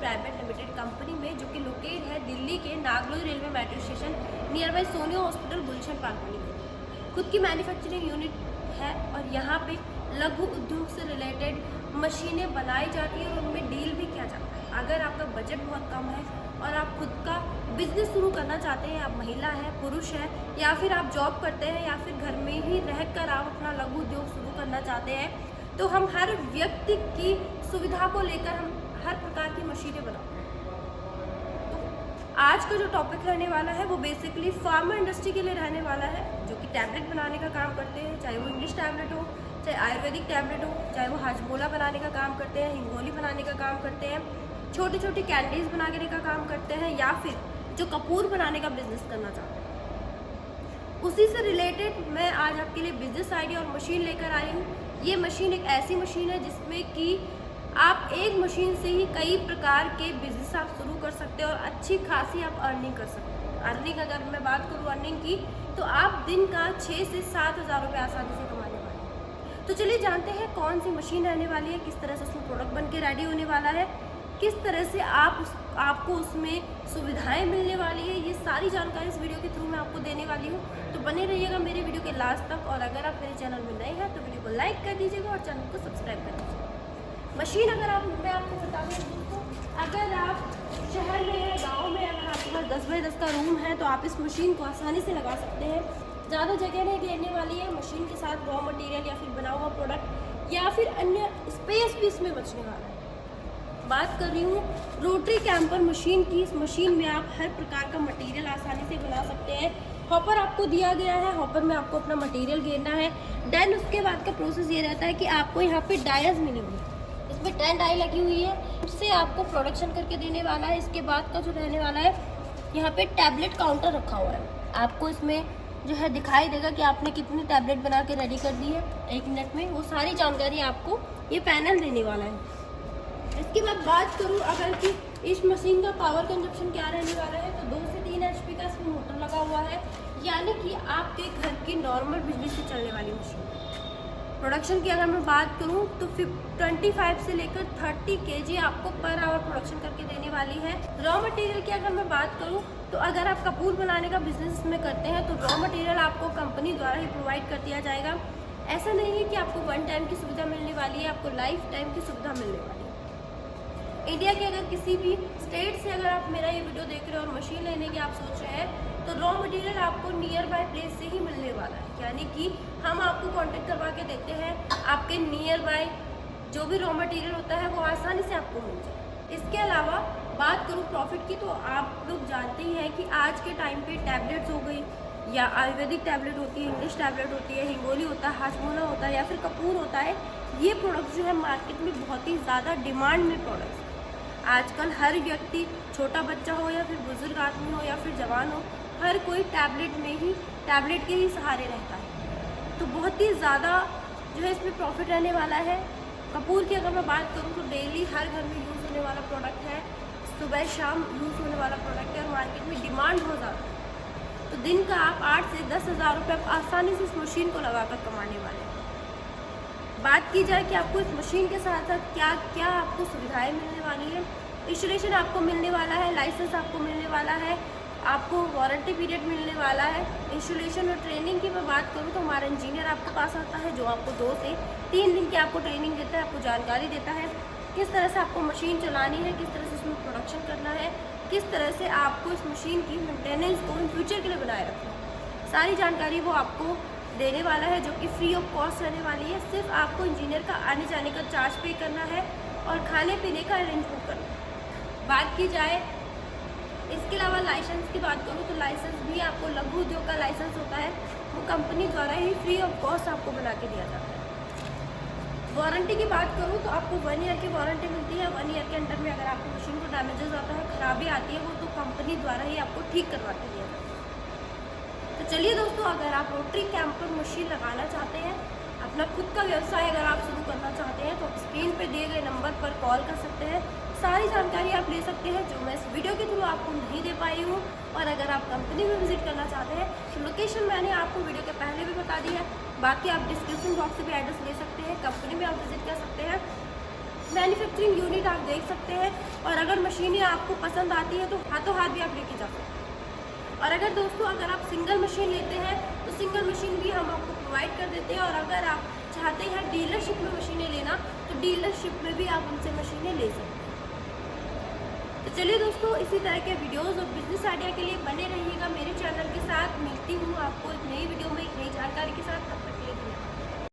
Private limited company में, जो कि लोकेट है दिल्ली के Nangloi railway metro station near by Sonia hospital Gulshan park में। खुद की मैन्युफैक्चरिंग यूनिट है और यहाँ पे लघु उद्योग से रिलेटेड मशीनें बनाई जाती हैं और उनमें डील भी किया जाता है। अगर आपका बजट बहुत कम है और आप खुद का बिजनेस शुरू करना चाहते हैं, आप महिला हैं, पुरुष हैं, या फिर आप जॉब करते हैं, या फिर घर में ही रहकर आप अपना लघु उद्योग शुरू करना चाहते हैं, तो हम हर व्यक्ति की सुविधा को लेकर हम हर प्रकार की मशीनें बनाते हैं। तो आज का जो टॉपिक रहने वाला है वो बेसिकली फार्मा इंडस्ट्री के लिए रहने वाला है, जो कि टैबलेट बनाने का काम करते हैं, चाहे वो इंग्लिश टैबलेट हो, चाहे आयुर्वेदिक टैबलेट हो, चाहे वो हाजमोला बनाने का काम करते हैं, हिंगोली बनाने का काम करते हैं, छोटी छोटी कैंडीज बनाने का काम करते हैं, या फिर जो कपूर बनाने का बिजनेस करना चाहते हैं। उसी से रिलेटेड मैं आज आपके लिए बिजनेस आइडिया और मशीन लेकर आई हूँ। ये मशीन एक ऐसी मशीन है जिसमें कि आप एक मशीन से ही कई प्रकार के बिजनेस आप शुरू कर सकते हैं और अच्छी खासी आप अर्निंग कर सकते हैं। अर्निंग अगर मैं बात करूँ अर्निंग की, तो आप दिन का 6 से 7 हज़ार रुपये आसानी से कमाने वाले हैं। तो चलिए जानते हैं कौन सी मशीन रहने वाली है, किस तरह से उसमें प्रोडक्ट बन के रेडी होने वाला है, किस तरह से आपको उसमें सुविधाएं मिलने वाली है। ये सारी जानकारी इस वीडियो के थ्रू मैं आपको देने वाली हूँ। तो बने रहिएगा मेरे वीडियो के लास्ट तक, और अगर आप मेरे चैनल में नए हैं तो वीडियो को लाइक कर दीजिएगा और चैनल को सब्सक्राइब कर दीजिएगा। मशीन अगर मैं आपको बता दूँ दोस्तों, अगर आप शहर में हैं, गाँव में, अगर आपके पास 10 बाई 10 का रूम है तो आप इस मशीन को आसानी से लगा सकते हैं। ज़्यादा जगह नहीं घेरने वाली है। मशीन के साथ रॉ मटेरियल या फिर बना हुआ प्रोडक्ट या फिर अन्य स्पेस भी इसमें बचने वाला है। बात कर रही हूँ रोटरी कैंपर मशीन की। इस मशीन में आप हर प्रकार का मटेरियल आसानी से बना सकते हैं। हॉपर आपको दिया गया है, हॉपर में आपको अपना मटेरियल घेरना है। देन उसके बाद का प्रोसेस ये रहता है कि आपको यहाँ पे डायर्स मिलेंगी, इसमें 10 डाई लगी हुई है, उससे आपको प्रोडक्शन करके देने वाला है। इसके बाद का जो रहने वाला है, यहाँ पे टैबलेट काउंटर रखा हुआ है। आपको इसमें जो है दिखाई देगा कि आपने कितनी टैबलेट बना के रेडी कर दी है 1 मिनट में। वो सारी जानकारी आपको ये पैनल देने वाला है। इसके बाद बात करूँ अगर कि इस मशीन का पावर कंजप्शन क्या रहने वाला है, तो 2 से 3 HP का इसमें मोटर लगा हुआ है, यानी कि आपके घर की नॉर्मल बिजली से चलने वाली मशीन। प्रोडक्शन की अगर मैं बात करूँ तो 25 से लेकर 30 kg आपको पर आवर प्रोडक्शन करके देने वाली है। रॉ मटेरियल की अगर मैं बात करूँ तो अगर आप कपूर बनाने का बिजनेस में करते हैं तो रॉ मटेरियल आपको कंपनी द्वारा ही प्रोवाइड कर दिया जाएगा। ऐसा नहीं है कि आपको 1 टाइम की सुविधा मिलने वाली है, आपको लाइफ टाइम की सुविधा मिलने वाली है। इंडिया के अगर किसी भी स्टेट से अगर आप मेरा ये वीडियो देख रहे हो और मशीन लेने की आप सोच रहे हैं, तो रॉ मटेरियल आपको नियर बाय प्लेस से ही मिलने वाला है, यानी कि हम आपको कांटेक्ट करवा के देते हैं। आपके नियर बाय जो भी रॉ मटेरियल होता है वो आसानी से आपको मिल जाए। इसके अलावा बात करूँ प्रॉफिट की, तो आप लोग जानते ही हैं कि आज के टाइम पे टैबलेट्स हो गई, या आयुर्वेदिक टैबलेट होती है, इंग्लिश टैबलेट होती है, हिंगोली होता है, हाजमोला होता है, या फिर कपूर होता है, ये प्रोडक्ट जो है मार्केट में बहुत ही ज़्यादा डिमांड में प्रोडक्ट्स। आजकल हर व्यक्ति, छोटा बच्चा हो या फिर बुजुर्ग आदमी हो या फिर जवान हो, हर कोई टैबलेट के ही सहारे रहता है। तो बहुत ही ज़्यादा जो है इसमें प्रॉफिट रहने वाला है। कपूर की अगर मैं बात करूँ तो डेली हर घर में यूज़ होने वाला प्रोडक्ट है, सुबह शाम यूज़ होने वाला प्रोडक्ट है और मार्केट में डिमांड बहुत ज़्यादा है। तो दिन का आप 8 से 10 हज़ार रुपये आप आसानी से इस मशीन को लगाकर कमाने वाले हैं। बात की जाए कि आपको इस मशीन के साथ साथ क्या क्या आपको सुविधाएं मिलने वाली है। इंस्टॉलेशन आपको मिलने वाला है, लाइसेंस आपको मिलने वाला है, आपको वारंटी पीरियड मिलने वाला है। इंस्टॉलेशन और ट्रेनिंग की मैं बात करूं तो हमारा इंजीनियर आपके पास आता है, जो आपको 2 से 3 दिन की आपको ट्रेनिंग देता है, आपको जानकारी देता है किस तरह से आपको मशीन चलानी है, किस तरह से इसमें प्रोडक्शन करना है, किस तरह से आपको इस मशीन की मेंटेनेंस को इन फ्यूचर के लिए बनाए रखना है। सारी जानकारी वो आपको देने वाला है, जो कि फ्री ऑफ कॉस्ट रहने वाली है। सिर्फ आपको इंजीनियर का आने जाने का चार्ज पे करना है और खाने पीने का अरेंजमेंट करना है। बात की जाए इसके अलावा लाइसेंस की बात करूँ तो लाइसेंस भी आपको लघु उद्योग का लाइसेंस होता है, वो कंपनी द्वारा ही फ्री ऑफ कॉस्ट आपको बना के दिया जाता है। वारंटी की बात करूँ तो आपको 1 ईयर की वारंटी मिलती है। 1 ईयर के अंदर में अगर आपकी मशीन को डैमेजेस आता है, खराबी आती है, वो तो कंपनी द्वारा ही आपको ठीक करवा के दिया जाता है। तो चलिए दोस्तों, अगर आप रोटरी कैंपर मशीन लगाना चाहते हैं, अपना खुद का व्यवसाय अगर आप शुरू करना चाहते हैं, तो आप स्क्रीन पे दिए गए नंबर पर कॉल कर सकते हैं। सारी जानकारी आप ले सकते हैं जो मैं इस वीडियो के थ्रू आपको नहीं दे पाई हूँ। और अगर आप कंपनी में विजिट करना चाहते हैं तो लोकेशन मैंने आपको वीडियो के पहले भी बता दी है। बाकी आप डिस्क्रिप्शन बॉक्स से भी एड्रेस ले सकते हैं, कंपनी में आप विजिट कर सकते हैं। मैन्युफैक्चरिंग यूनिट आप देख सकते हैं। और अगर मशीनें आपको पसंद आती है तो हाथों हाथ भी आप लेके जा सकते हैं। और अगर दोस्तों अगर आप सिंगल मशीन लेते हैं तो सिंगल मशीन भी हम आपको प्रोवाइड कर देते हैं। और अगर आप चाहते हैं डीलरशिप में मशीनें लेना तो डीलरशिप में भी आप हमसे मशीनें ले सकते हैं। तो चलिए दोस्तों, इसी तरह के वीडियोस और बिजनेस आइडिया के लिए बने रहिएगा मेरे चैनल के साथ। मिलती हूँ आपको एक नई वीडियो में एक नई जानकारी के साथ। तब तक के लिए धन्यवाद।